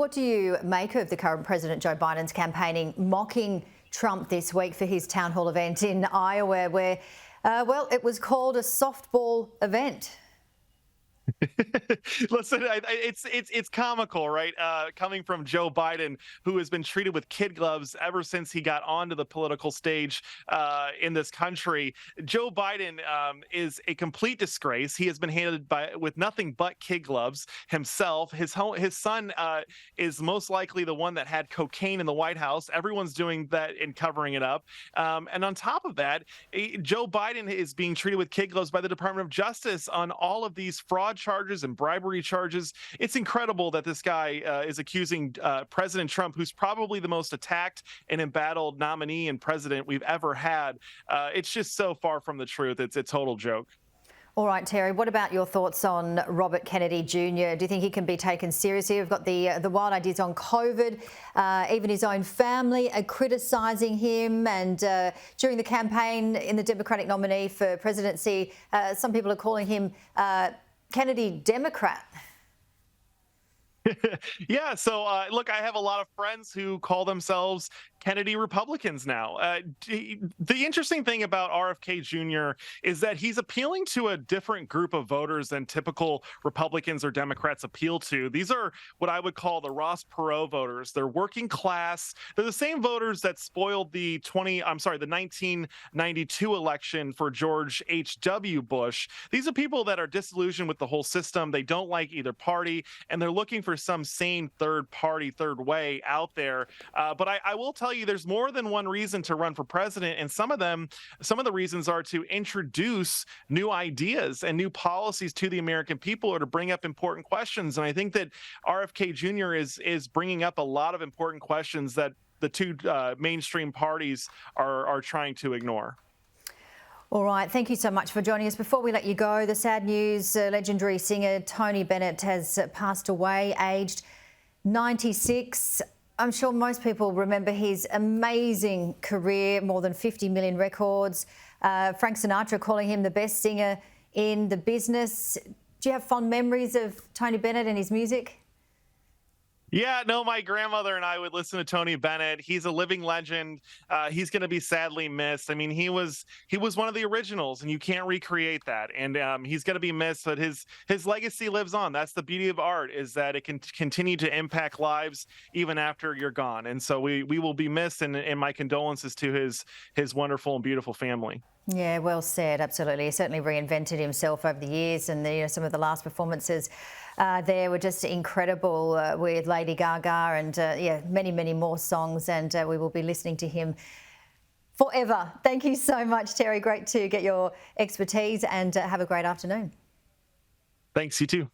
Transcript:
What do you make of the current President Joe Biden's campaigning, mocking Trump this week for his town hall event in Iowa where, it was called a softball event? Listen, it's comical, right? Coming from Joe Biden, who has been treated with kid gloves ever since he got onto the political stage in this country. Joe Biden is a complete disgrace. He has been handled with nothing but kid gloves himself. His son is most likely the one that had cocaine in the White House. Everyone's doing that and covering it up. And on top of that, Joe Biden is being treated with kid gloves by the Department of Justice on all of these fraud charges and bribery charges. It's incredible that this guy is accusing President Trump, who's probably the most attacked and embattled nominee and president we've ever had. It's just so far from the truth. It's a total joke. All right, Terry, what about your thoughts on Robert Kennedy Jr.? Do you think he can be taken seriously? We've got the wild ideas on COVID. Even his own family are criticising him. And during the campaign in the Democratic nominee for presidency, some people are calling him Kennedy Democrat. Yeah, so look, I have a lot of friends who call themselves Kennedy Republicans now. The interesting thing about RFK Jr. is that he's appealing to a different group of voters than typical Republicans or Democrats appeal to. These are what I would call the Ross Perot voters. They're working class. They're the same voters that spoiled the 1992 election for George H.W. Bush. These are people that are disillusioned with the whole system. They don't like either party, and they're looking for some sane third party, third way out there. But I will tell you, there's more than one reason to run for president, and some of the reasons are to introduce new ideas and new policies to the American people, or to bring up important questions. And I think that RFK Jr. is bringing up a lot of important questions that the two mainstream parties are trying to ignore. All right, thank you so much for joining us. Before we let you go, the sad news, legendary singer Tony Bennett has passed away, aged 96. I'm sure most people remember his amazing career, more than 50 million records. Frank Sinatra calling him the best singer in the business. Do you have fond memories of Tony Bennett and his music? Yeah, no, my grandmother and I would listen to Tony Bennett. He's a living legend. He's going to be sadly missed. I mean, he was one of the originals, and you can't recreate that. And he's going to be missed, but his legacy lives on. That's the beauty of art, is that it can continue to impact lives even after you're gone. And so we will be missed, and my condolences to his wonderful and beautiful family. Yeah, well said. Absolutely. He certainly reinvented himself over the years, and some of the last performances there were just incredible with Lady Gaga and many, many more songs. And we will be listening to him forever. Thank you so much, Terry. Great to get your expertise, and have a great afternoon. Thanks, you too.